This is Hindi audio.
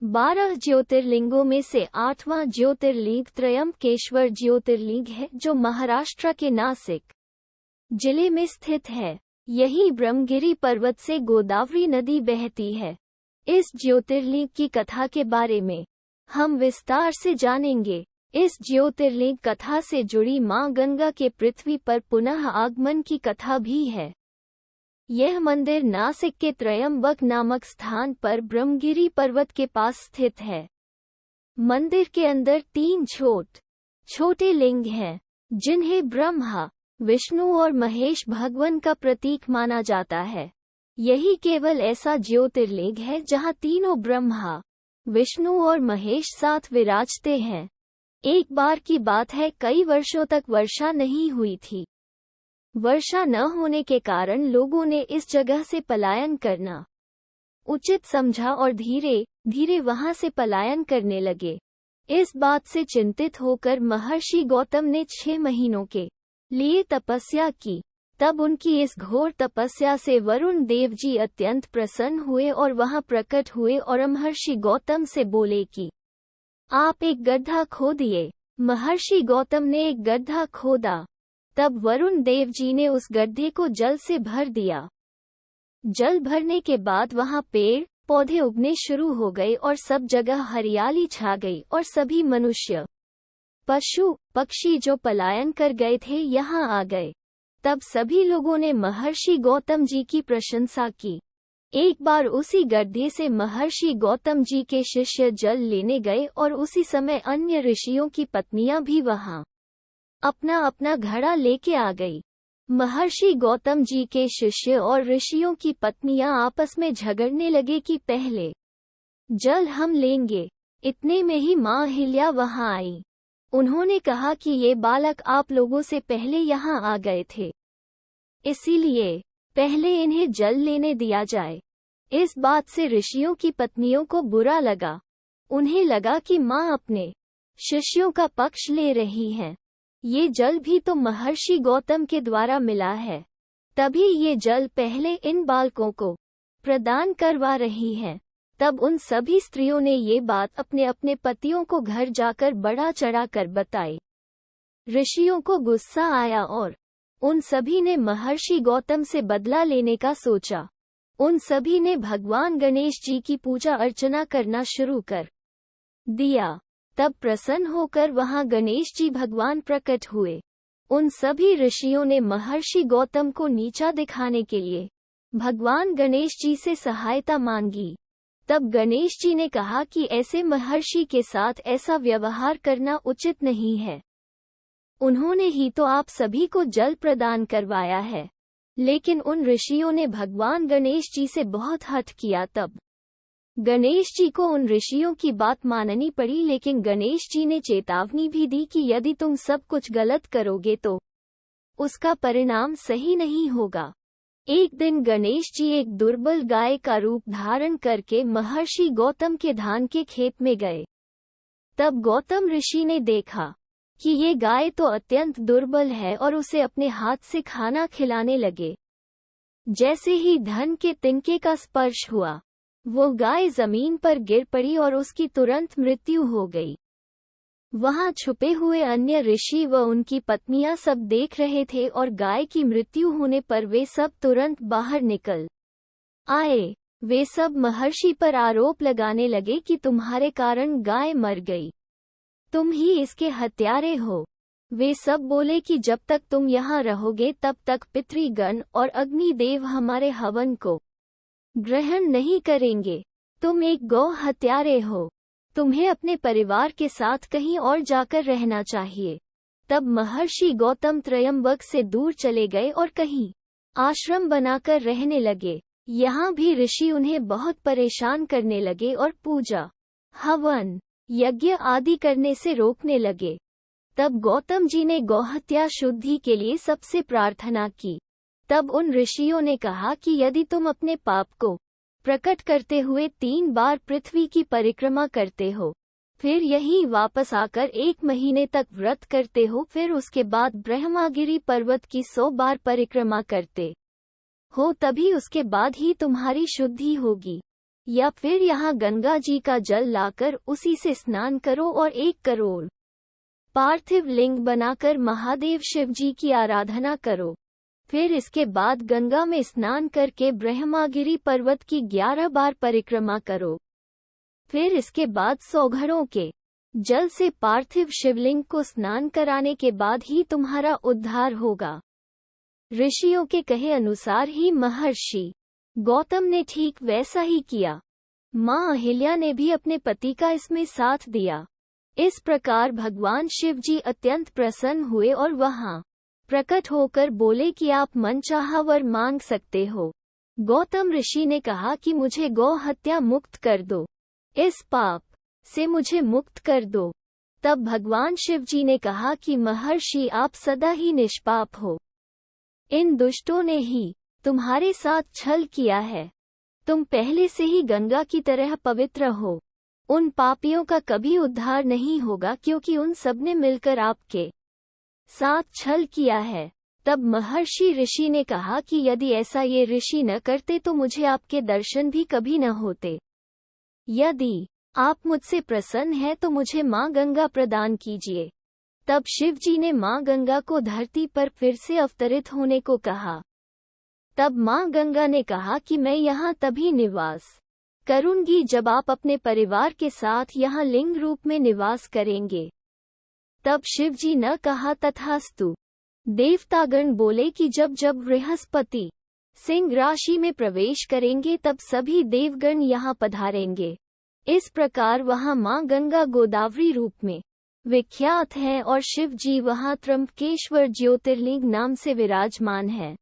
12 ज्योतिर्लिंगों में से 8वां ज्योतिर्लिंग त्रयंबकेश्वर ज्योतिर्लिंग है, जो महाराष्ट्र के नासिक जिले में स्थित है। यही ब्रह्मगिरी पर्वत से गोदावरी नदी बहती है। इस ज्योतिर्लिंग की कथा के बारे में हम विस्तार से जानेंगे। इस ज्योतिर्लिंग कथा से जुड़ी मां गंगा के पृथ्वी पर पुनः आगमन की कथा भी है। यह मंदिर नासिक के त्रयंबक नामक स्थान पर ब्रह्मगिरी पर्वत के पास स्थित है। मंदिर के अंदर 3 छोटे लिंग हैं, जिन्हें ब्रह्मा, विष्णु और महेश भगवान का प्रतीक माना जाता है। यही केवल ऐसा ज्योतिर्लिंग है जहां तीनों ब्रह्मा, विष्णु और महेश साथ विराजते हैं। एक बार की बात है, कई वर्षों तक वर्षा नहीं हुई थी। वर्षा न होने के कारण लोगों ने इस जगह से पलायन करना उचित समझा और धीरे धीरे वहां से पलायन करने लगे। इस बात से चिंतित होकर महर्षि गौतम ने 6 महीनों के लिए तपस्या की। तब उनकी इस घोर तपस्या से वरुण देव जी अत्यंत प्रसन्न हुए और वहां प्रकट हुए और महर्षि गौतम से बोले कि आप एक गड्ढा खोदिए। महर्षि गौतम ने एक गड्ढा खोदा। तब वरुण देव जी ने उस गड्ढे को जल से भर दिया। जल भरने के बाद वहां पेड़ पौधे उगने शुरू हो गए और सब जगह हरियाली छा गई और सभी मनुष्य, पशु पक्षी जो पलायन कर गए थे यहां आ गए। तब सभी लोगों ने महर्षि गौतम जी की प्रशंसा की। एक बार उसी गड्ढे से महर्षि गौतम जी के शिष्य जल लेने गए और उसी समय अन्य ऋषियों की पत्नियां भी वहां अपना अपना घड़ा लेके आ गई। महर्षि गौतम जी के शिष्य और ऋषियों की पत्नियां आपस में झगड़ने लगे कि पहले जल हम लेंगे। इतने में ही मां अहिल्या वहां आई। उन्होंने कहा कि ये बालक आप लोगों से पहले यहाँ आ गए थे, इसीलिए पहले इन्हें जल लेने दिया जाए। इस बात से ऋषियों की पत्नियों को बुरा लगा। उन्हें लगा कि मां अपने शिष्यों का पक्ष ले रही हैं। ये जल भी तो महर्षि गौतम के द्वारा मिला है, तभी ये जल पहले इन बालकों को प्रदान करवा रही हैं। तब उन सभी स्त्रियों ने ये बात अपने अपने पतियों को घर जाकर बढ़ा चढ़ा कर बताई। ऋषियों को गुस्सा आया और उन सभी ने महर्षि गौतम से बदला लेने का सोचा। उन सभी ने भगवान गणेश जी की पूजा अर्चना करना शुरू कर दिया। तब प्रसन्न होकर वहां गणेश जी भगवान प्रकट हुए। उन सभी ऋषियों ने महर्षि गौतम को नीचा दिखाने के लिए भगवान गणेश जी से सहायता मांगी। तब गणेश जी ने कहा कि ऐसे महर्षि के साथ ऐसा व्यवहार करना उचित नहीं है। उन्होंने ही तो आप सभी को जल प्रदान करवाया है। लेकिन उन ऋषियों ने भगवान गणेश जी से बहुत हठ किया। तब गणेश जी को उन ऋषियों की बात माननी पड़ी, लेकिन गणेश जी ने चेतावनी भी दी कि यदि तुम सब कुछ गलत करोगे तो उसका परिणाम सही नहीं होगा। एक दिन गणेश जी एक दुर्बल गाय का रूप धारण करके महर्षि गौतम के धान के खेत में गए। तब गौतम ऋषि ने देखा कि ये गाय तो अत्यंत दुर्बल है और उसे अपने हाथ से खाना खिलाने लगे। जैसे ही धन के तिनके का स्पर्श हुआ, वो गाय जमीन पर गिर पड़ी और उसकी तुरंत मृत्यु हो गई। वहां छुपे हुए अन्य ऋषि व उनकी पत्नियां सब देख रहे थे और गाय की मृत्यु होने पर वे सब तुरंत बाहर निकल आए। वे सब महर्षि पर आरोप लगाने लगे कि तुम्हारे कारण गाय मर गई, तुम ही इसके हत्यारे हो। वे सब बोले कि जब तक तुम यहाँ रहोगे तब तक पितृगण और अग्निदेव हमारे हवन को ग्रहण नहीं करेंगे। तुम एक गौ हत्यारे हो, तुम्हें अपने परिवार के साथ कहीं और जाकर रहना चाहिए। तब महर्षि गौतम त्रयंबक से दूर चले गए और कहीं आश्रम बनाकर रहने लगे। यहाँ भी ऋषि उन्हें बहुत परेशान करने लगे और पूजा, हवन, यज्ञ आदि करने से रोकने लगे। तब गौतम जी ने गौहत्या शुद्धि के लिए सबसे प्रार्थना की। तब उन ऋषियों ने कहा कि यदि तुम अपने पाप को प्रकट करते हुए 3 बार पृथ्वी की परिक्रमा करते हो, फिर यहीं वापस आकर 1 महीने तक व्रत करते हो, फिर उसके बाद ब्रह्मगिरी पर्वत की 100 बार परिक्रमा करते हो, तभी उसके बाद ही तुम्हारी शुद्धि होगी। या फिर यहाँ गंगा जी का जल लाकर उसी से स्नान करो और 1 करोड़ पार्थिव लिंग बनाकर महादेव शिव जी की आराधना करो। फिर इसके बाद गंगा में स्नान करके ब्रह्मागिरि पर्वत की 11 बार परिक्रमा करो। फिर इसके बाद 100 घड़ों के जल से पार्थिव शिवलिंग को स्नान कराने के बाद ही तुम्हारा उद्धार होगा। ऋषियों के कहे अनुसार ही महर्षि गौतम ने ठीक वैसा ही किया। मां अहिल्या ने भी अपने पति का इसमें साथ दिया। इस प्रकार भगवान शिव जी अत्यंत प्रसन्न हुए और वहां प्रकट होकर बोले कि आप मनचाहा वर मांग सकते हो। गौतम ऋषि ने कहा कि मुझे गौ हत्या मुक्त कर दो, इस पाप से मुझे मुक्त कर दो। तब भगवान शिव जी ने कहा कि महर्षि आप सदा ही निष्पाप हो। इन दुष्टों ने ही तुम्हारे साथ छल किया है। तुम पहले से ही गंगा की तरह पवित्र हो। उन पापियों का कभी उद्धार नहीं होगा क्योंकि उन सब ने मिलकर आपके साथ छल किया है। तब महर्षि ऋषि ने कहा कि यदि ऐसा ये ऋषि न करते तो मुझे आपके दर्शन भी कभी न होते। यदि आप मुझसे प्रसन्न हैं तो मुझे मां गंगा प्रदान कीजिए। तब शिव जी ने मां गंगा को धरती पर फिर से अवतरित होने को कहा। तब मां गंगा ने कहा कि मैं यहाँ तभी निवास करूंगी जब आप अपने परिवार के साथ यहाँ लिंग रूप में निवास करेंगे। तब शिव जी ने कहा तथास्तु। देवतागण बोले कि जब जब बृहस्पति सिंह राशि में प्रवेश करेंगे तब सभी देवगण यहाँ पधारेंगे। इस प्रकार वहाँ मां गंगा गोदावरी रूप में विख्यात है और शिव जी वहाँ त्र्यंबकेश्वर ज्योतिर्लिंग नाम से विराजमान है।